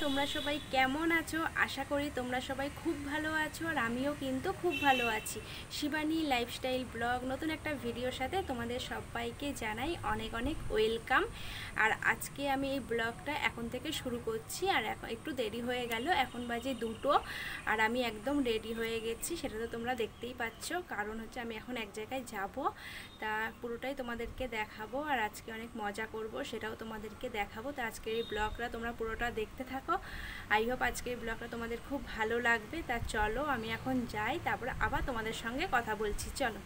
তোমরা সবাই কেমন আছো? আশা করি তোমরা সবাই খুব ভালো আছো, আর আমিও কিন্তু খুব ভালো আছি। শিবানী লাইফস্টাইল ব্লগ নতুন একটা ভিডিওর সাথে তোমাদের সবাইকে জানাই অনেক অনেক ওয়েলকাম। আর আজকে আমি এই ব্লগটা এখন থেকে শুরু করছি, আর এখন একটু দেরি হয়ে গেল, এখন বাজে 2টো, আর আমি একদম রেডি হয়ে গেছি। সেটা তো তোমরা দেখতেই পাচ্ছ, কারণ হচ্ছে আমি এখন এক জায়গায় যাব, তা পুরোটাই তোমাদেরকে দেখাবো। আর আজকে অনেক মজা করব, সেটাও তোমাদেরকে দেখাবো। তা আজকের এই ব্লগটা তোমরা পুরোটা দেখতে থাকো। আই হোপ আজকের এই ব্লগটা তোমাদের খুব ভালো লাগবে। তা চলো আমি এখন যাই, তারপরে আবার তোমাদের সঙ্গে কথা বলছি। চলো।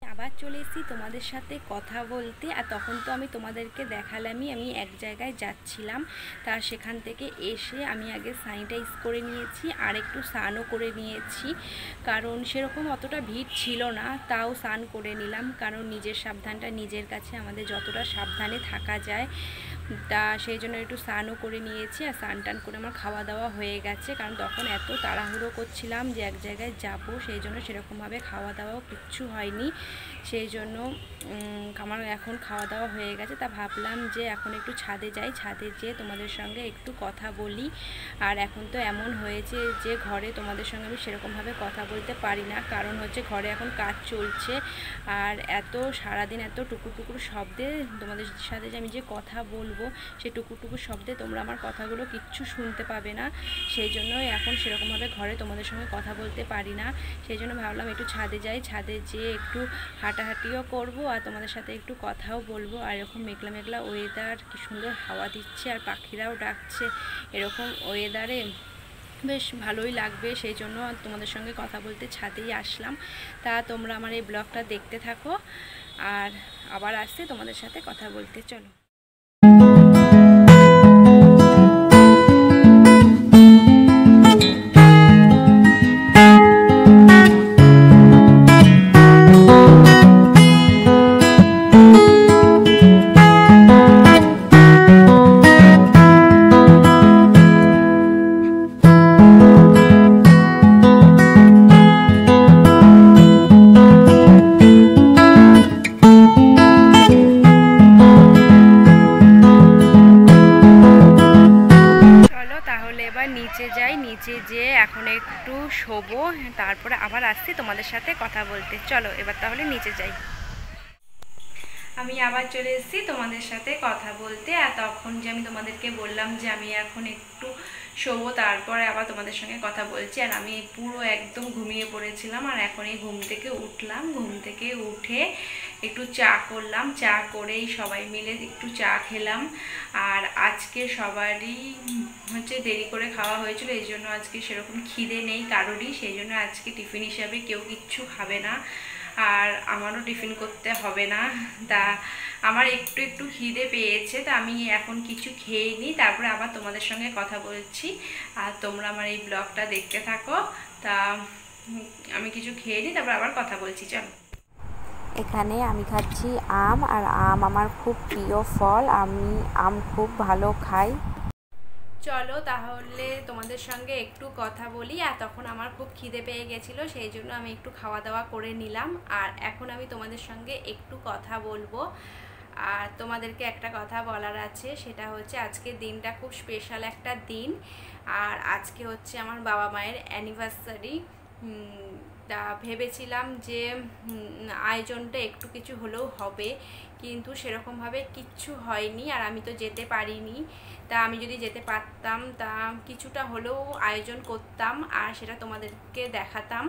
আবার চলে এসেছি তোমাদের সাথে কথা বলতে। আর তখন তো আমি তোমাদেরকে দেখালামই আমি এক জায়গায় যাচ্ছিলাম, তার সেখান থেকে এসে আমি আগে স্যানিটাইজ করে নিয়েছি আর একটু স্নানও করে নিয়েছি, কারণ সেরকম অতটা ভিড় ছিল না, তাও স্নান করে নিলাম। কারণ নিজের সাবধানটা নিজের কাছে, আমাদের যতটা সাবধানে থাকা যায়, তা সেই জন্য একটু স্নানও করে নিয়েছি। আর স্নান টান করে আমার খাওয়া দাওয়া হয়ে গেছে, কারণ তখন এত তাড়াহুড়ো করছিলাম যে এক জায়গায় যাব, সেই জন্য সেরকমভাবে খাওয়া দাওয়াও কিচ্ছু হয়নি। সেই জন্য আমার এখন খাওয়া দাওয়া হয়ে গেছে। তা ভাবলাম যে এখন একটু ছাদে যাই, ছাদে যেয়ে তোমাদের সঙ্গে একটু কথা বলি। আর এখন তো এমন হয়েছে যে ঘরে তোমাদের সঙ্গে আমি সেরকমভাবে কথা বলতে পারি না, কারণ হচ্ছে ঘরে এখন কাজ চলছে, আর এত সারাদিন এত টুকুর শব্দে তোমাদের সাথে যে আমি যে কথা বলবো, সেই টুকুর শব্দে তোমরা আমার কথাগুলো কিচ্ছু শুনতে পাবে না। সেই জন্য এখন সেরকমভাবে ঘরে তোমাদের সঙ্গে কথা বলতে পারি না। সেই জন্য ভাবলাম একটু ছাদে যাই, ছাদে যেয়ে একটু হাঁটাহাঁটিও করব আর তোমাদের সাথে একটু কথাও বলবো। আর এরকম মেঘলা মেঘলা ওয়েদার, কি সুন্দর হাওয়া দিচ্ছে আর পাখিরাও ডাকছে, এরকম ওয়েদারে বেশ ভালোই লাগবে। সেই জন্য তোমাদের সঙ্গে কথা বলতে ছাদেই আসলাম। তা তোমরা আমার এই ব্লগটা দেখতে থাকো, আর আবার আসতে তোমাদের সাথে কথা বলতে। চলো। নিচে যাই, নিচে যেয়ে এখন একটু শোবো, তারপরে আবার আসছি তোমাদের সাথে কথা বলতে। চলো এবার তাহলে নিচে যাই। আমি আবার চলে এসেছি তোমাদের সাথে কথা বলতে। আর তখন যে আমি তোমাদেরকে বললাম যে আমি এখন একটু শোবো, তারপরে আবার তোমাদের সঙ্গে কথা বলছি। আর আমি পুরো একদম ঘুমিয়ে পড়েছিলাম, আর এখন এই ঘুম থেকে উঠলাম। ঘুম থেকে উঠে একটু চা করলাম, চা করেই সবাই মিলে একটু চা খেলাম। আর আজকে সবারই হচ্ছে দেরি করে খাওয়া হয়েছিল, এই জন্য আজকে সেরকম খিদে নেই কারোরই, সেই জন্য আজকে টিফিন হিসাবে কেউ কিচ্ছু খাবে না, আর আমারও টিফিন করতে হবে না। তা আমার একটু একটু খিদে পেয়েছে, তা আমি এখন কিছু খেয়ে নিই, তারপরে আবার তোমাদের সঙ্গে কথা বলছি। আর তোমরা আমার এই ব্লগটা দেখতে থাকো। তা আমি কিছু খেয়ে নিই, তারপর আবার কথা বলছি, চলো। এখানে আমি খাচ্ছি আম, আর আম আমার খুব প্রিয় ফল। আমি আম খুব ভালো খাই। চলো তাহলে তোমাদের সঙ্গে একটু কথা বলি। আর তখন আমার খুব খিদে পেয়ে গেছিলো, সেই জন্য আমি একটু খাওয়া দাওয়া করে নিলাম। আর এখন আমি তোমাদের সঙ্গে একটু কথা বলবো। আর তোমাদেরকে একটা কথা বলার আছে, সেটা হচ্ছে আজকের দিনটা খুব স্পেশাল একটা দিন। আর আজকে হচ্ছে আমার বাবা মায়ের অ্যানিভার্সারি। তা ভেবেছিলাম যে আয়োজনটা একটু কিছু হলেও হবে, কিন্তু সেরকমভাবে কিচ্ছু হয়নি, আর আমি তো যেতে পারিনি। তা আমি যদি যেতে পারতাম তা কিছুটা হলেও আয়োজন করতাম, আর সেটা তোমাদেরকে দেখাতাম।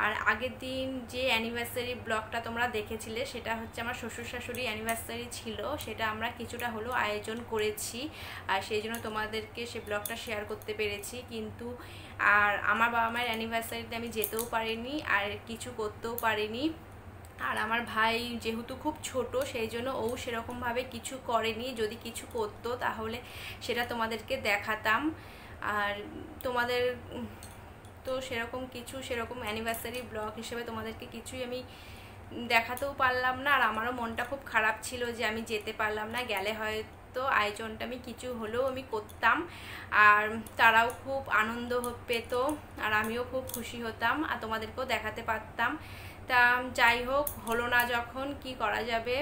আর আগের দিন যে অ্যানিভার্সারি ব্লগটা তোমরা দেখেছিলে, সেটা হচ্ছে আমার শ্বশুর শাশুড়ি অ্যানিভার্সারি ছিল, সেটা আমরা কিছুটা হলেও আয়োজন করেছি, আর সেই জন্য তোমাদেরকে সে ব্লগটা শেয়ার করতে পেরেছি। কিন্তু আর আমার বাবা মায়ের অ্যানিভার্সারিতে আমি যেতেও পারিনি, আর কিছু করতেও পারিনি। আর আমার ভাই যেহেতু খুব ছোট, সেই জন্য ও সেরকমভাবে কিছু করেনি। যদি কিছু করতো তাহলে সেটা তোমাদেরকে দেখাতাম। আর তোমাদের তো সেরকম কিছু, সেরকম অ্যানিভার্সারি ব্লগ হিসেবে তোমাদেরকে কিছুই আমি দেখাতেও পারলাম না। আর আমারও মনটা খুব খারাপ ছিল যে আমি যেতে পারলাম না, গেলে হয়তো আয়োজনটা আমি কিছু হলেও আমি করতাম, আর তারাও খুব আনন্দ পেত, আর আমিও খুব খুশি হতাম, আর তোমাদেরকেও দেখাতে পারতাম। তা যাই হোক, হলো না যখন কি করা যাবে।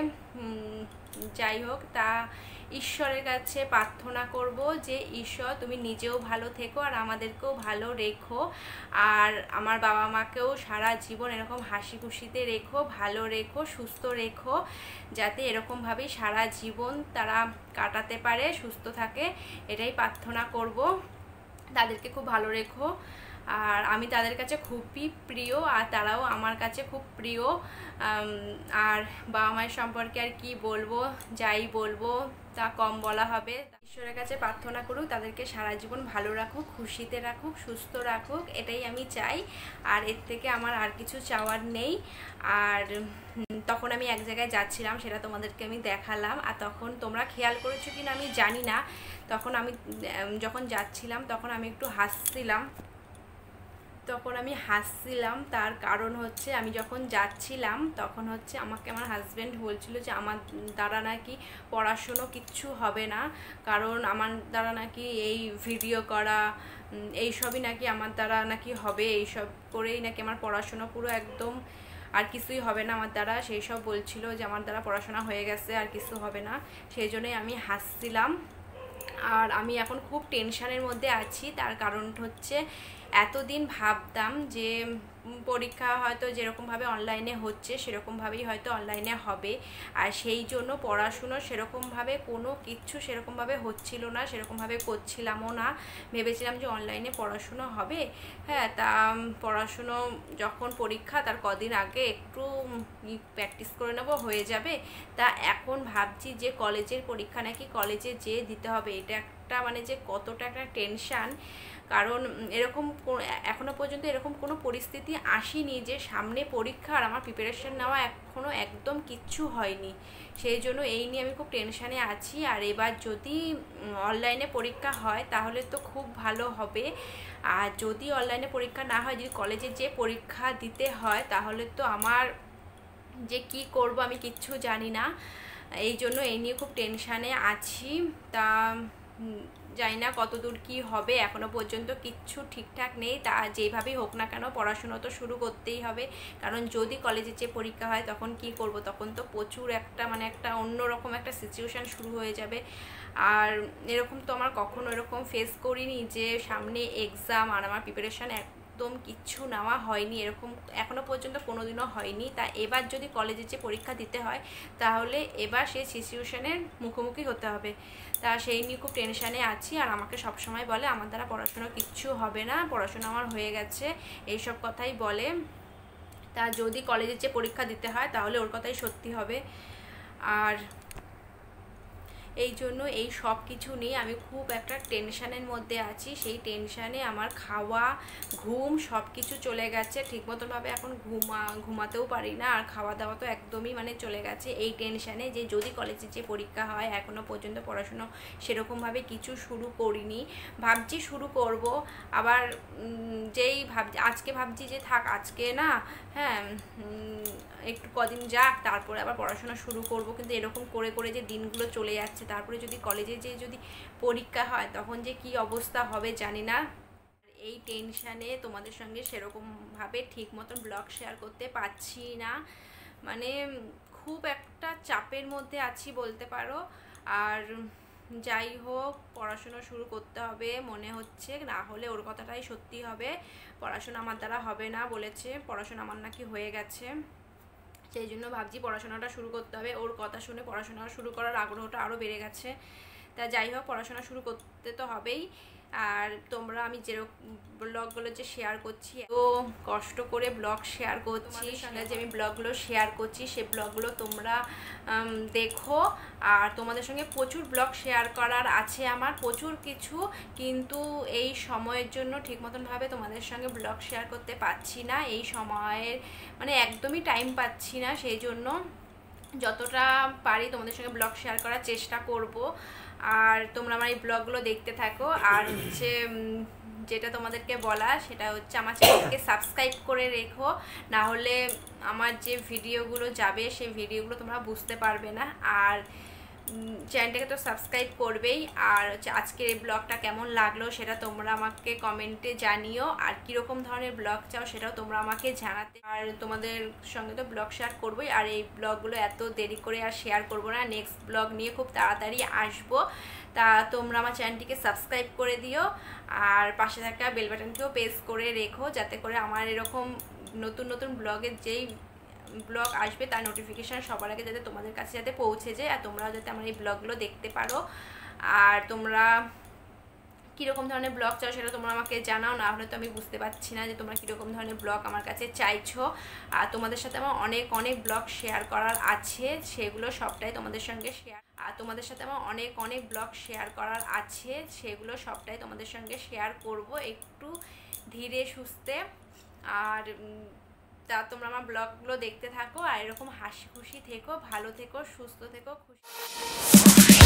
যাই হোক, তা ঈশ্বরের কাছে প্রার্থনা করব যে ঈশ্বর তুমি নিজেও ভালো থেকো, আর আমাদেরকেও ভালো রেখো, আর আমার বাবা মাকেও সারা জীবন এরকম হাসি খুশিতে রেখো, ভালো রেখো, সুস্থ রেখো, যাতে এরকমভাবেই সারা জীবন তারা কাটাতে পারে, সুস্থ থাকে, এটাই প্রার্থনা করব। তাদেরকে খুব ভালো রেখো। আর আমি তাদের কাছে খুবই প্রিয়, আর তারাও আমার কাছে খুব প্রিয়। আর বাবা মায়ের সম্পর্কে আর কি বলবো, যাই বলবো তা কম বলা হবে। ঈশ্বরের কাছে প্রার্থনা করুক তাদেরকে সারা জীবন ভালো রাখুক, খুশিতে রাখুক, সুস্থ রাখুক, এটাই আমি চাই। আর এর থেকে আমার আর কিছু চাওয়ার নেই। আর তখন আমি এক জায়গায় যাচ্ছিলাম, সেটা তোমাদেরকে আমি দেখালাম। আর তখন তোমরা খেয়াল করেছো কিনা আমি জানি না, তখন আমি যখন যাচ্ছিলাম তখন আমি একটু হাসছিলাম। তার কারণ হচ্ছে আমি যখন যাচ্ছিলাম তখন হচ্ছে আমাকে আমার হাজব্যান্ড বলছিল যে আমার দ্বারা নাকি পড়াশুনো কিচ্ছু হবে না, কারণ আমার দ্বারা নাকি এই ভিডিও করা এইসবই নাকি আমার দ্বারা নাকি হবে, এইসব করেই নাকি আমার পড়াশুনো পুরো একদম আর কিছুই হবে না আমার দ্বারা। সেই সব বলছিল যে আমার দ্বারা পড়াশোনা হয়ে গেছে, আর কিছু হবে না, সেই জন্যই আমি হাসছিলাম। আর আমি এখন খুব টেনশানের মধ্যে আছি, তার কারণ হচ্ছে এতদিন ভাবতাম যে পরীক্ষা হয়তো যেরকমভাবে অনলাইনে হচ্ছে সেরকমভাবেই হয়তো অনলাইনে হবে, আর সেই জন্য পড়াশুনো সেরকমভাবে কোনো কিচ্ছু সেরকমভাবে হচ্ছিল না, সেরকমভাবে করছিলামও না। ভেবেছিলাম যে অনলাইনে পড়াশুনো হবে, হ্যাঁ, তা পড়াশুনো যখন পরীক্ষা তার কদিন আগে একটু প্র্যাকটিস করে নেবো, হয়ে যাবে। তা এখন ভাবছি যে কলেজের পরীক্ষা নাকি কলেজে যেয়ে দিতে হবে, এটা একটা মানে যে কতটা একটা টেনশান। কারণ এরকম এখনো পর্যন্ত এরকম কোনো পরিস্থিতি আসেনি যে সামনে পরীক্ষা আর আমার প্রিপারেশন নেওয়া এখনো একদম কিচ্ছু হয়নি, সেই জন্য এই নিয়ে আমি খুব টেনশানে আছি। আর এবার যদি অনলাইনে পরীক্ষা হয় তাহলে তো খুব ভালো হবে, আর যদি অনলাইনে পরীক্ষা না হয়, যদি কলেজে যে পরীক্ষা দিতে হয়, তাহলে তো আমার যে কি করব আমি কিচ্ছু জানি না, এই জন্য এই নিয়ে খুব টেনশানে আছি। তা জানি না কতদূর কি হবে, এখনো পর্যন্ত কিচ্ছু ঠিকঠাক নেই। তা যেভাবেই হোক না কেন পড়াশুনো তো শুরু করতেই হবে, কারণ যদি কলেজের যে পরীক্ষা হয় তখন কি করব, তখন তো প্রচুর একটা মানে একটা অন্যরকম একটা সিচুয়েশান শুরু হয়ে যাবে। আর এরকম তো আমার কখনো এরকম ফেস করিনি যে সামনে এক্সাম আর আমার প্রিপারেশান একদম কিচ্ছু নেওয়া হয়নি, এরকম এখনও পর্যন্ত কোনোদিনও হয়নি। তা এবার যদি কলেজে যে পরীক্ষা দিতে হয় তাহলে এবার সেই সিচুয়েশনের মুখোমুখি হতে হবে। তা সেই নিয়ে খুব টেনশানে আছি। আর আমাকে সবসময় বলে আমার দ্বারা পড়াশোনা কিচ্ছু হবে না, পড়াশোনা আমার হয়ে গেছে, এইসব কথাই বলে। তা যদি কলেজের যে পরীক্ষা দিতে হয় তাহলে ওর কথাই সত্যি হবে। আর এই জন্য এই সব কিছু নিয়ে আমি খুব একটা টেনশানের মধ্যে আছি। সেই টেনশানে আমার খাওয়া ঘুম সব কিছু চলে গেছে, ঠিক মতনভাবে এখন ঘুমাতেও পারি না, আর খাওয়া দাওয়া তো একদমই মানে চলে গেছে এই টেনশানে যে যদি কলেজে যে পরীক্ষা হয়। এখনও পর্যন্ত পড়াশুনো সেরকমভাবে কিছু শুরু করিনি, ভাবছি শুরু করব। আবার আজকে ভাবছি যে থাক আজকে না, হ্যাঁ একটু কদিন যাক তারপরে আবার পড়াশোনা শুরু করব। কিন্তু এরকম করে করে যে দিনগুলো চলে যাচ্ছে, তারপরে যদি কলেজে যে যদি পরীক্ষা হয় তখন যে কি অবস্থা হবে জানি না। এই টেনশানে তোমাদের সঙ্গে সেরকমভাবে ঠিক মতন ব্লগ শেয়ার করতে পারছি না, মানে খুব একটা চাপের মধ্যে আছি বলতে পারো। আর যাই হোক, পড়াশোনা শুরু করতে হবে মনে হচ্ছে, না হলে ওর কথাটাই সত্যি হবে। পড়াশোনা আমার দ্বারা হবে না বলেছে, পড়াশোনা আমার নাকি হয়ে গেছে, সেই জন্য ভাবছি পড়াশোনাটা শুরু করতে হবে। ওর কথা শুনে পড়াশোনা শুরু করার আগ্রহটা আরও বেড়ে গেছে। তা যাই হোক, পড়াশোনা শুরু করতে তো হবেই। আর তোমরা আমি যেরকম ব্লগগুলো যে শেয়ার করছি, তো কষ্ট করে ব্লগ শেয়ার করছি, সঙ্গে যে আমি ব্লগগুলো শেয়ার করছি সে ব্লগগুলো তোমরা দেখো। আর তোমাদের সঙ্গে প্রচুর ব্লগ শেয়ার করার আছে আমার, প্রচুর কিছু, কিন্তু এই সময়ের জন্য ঠিক মতনভাবে তোমাদের সঙ্গে ব্লগ শেয়ার করতে পারছি না। এই সময়ের মানে একদমই টাইম পাচ্ছি না, সেই জন্য যতটা পারি তোমাদের সঙ্গে ব্লগ শেয়ার করার চেষ্টা করব। আর তোমরা আমার এই ব্লগগুলো দেখতে থাকো। আর হচ্ছে যেটা তোমাদেরকে বলা সেটা হচ্ছে আমার চ্যানেলকে সাবস্ক্রাইব করে রেখো, না হলে আমার যে ভিডিওগুলো যাবে সেই ভিডিওগুলো তোমরা বুঝতে পারবে না। আর চ্যানেলটাকে তো সাবস্ক্রাইব করবেই। আর হচ্ছে আজকের এই ব্লগটা কেমন লাগলো সেটা তোমরা আমাকে কমেন্টে জানিও, আর কীরকম ধরনের ব্লগ চাও সেটাও তোমরা আমাকে জানাতে। আর তোমাদের সঙ্গে তো ব্লগ শেয়ার করবোই, আর এই ব্লগগুলো এত দেরি করে আর শেয়ার করবো না, নেক্সট ব্লগ নিয়ে খুব তাড়াতাড়ি আসবো। তা তোমরা আমার চ্যানেলটিকে সাবস্ক্রাইব করে দিও, আর পাশে থাকা বেল বাটনকেও প্রেস করে রেখো, যাতে করে আমার এরকম নতুন নতুন ব্লগের যেই ব্লগ আসবে তার নোটিফিকেশান সবার আগে যাতে তোমাদের কাছে যাতে পৌঁছে যায়, আর তোমরাও যাতে আমার এই ব্লগগুলো দেখতে পারো। আর তোমরা কীরকম ধরনের ব্লগ চাও সেটা তোমরা আমাকে জানাও, না হলে তো আমি বুঝতে পারছি না যে তোমরা কীরকম ধরনের ব্লগ আমার কাছে চাইছো। আর তোমাদের সাথে আমার অনেক অনেক ব্লগ শেয়ার করার আছে, সেগুলো সবটাই তোমাদের সঙ্গে শেয়ার তোমাদের সঙ্গে শেয়ার করব একটু ধীরে সুস্থে। আর তা তোমরা আমার ব্লগগুলো দেখতে থাকো, আর এরকম হাসি খুশি থেকো, ভালো থেকো, সুস্থ থেকো, খুশি।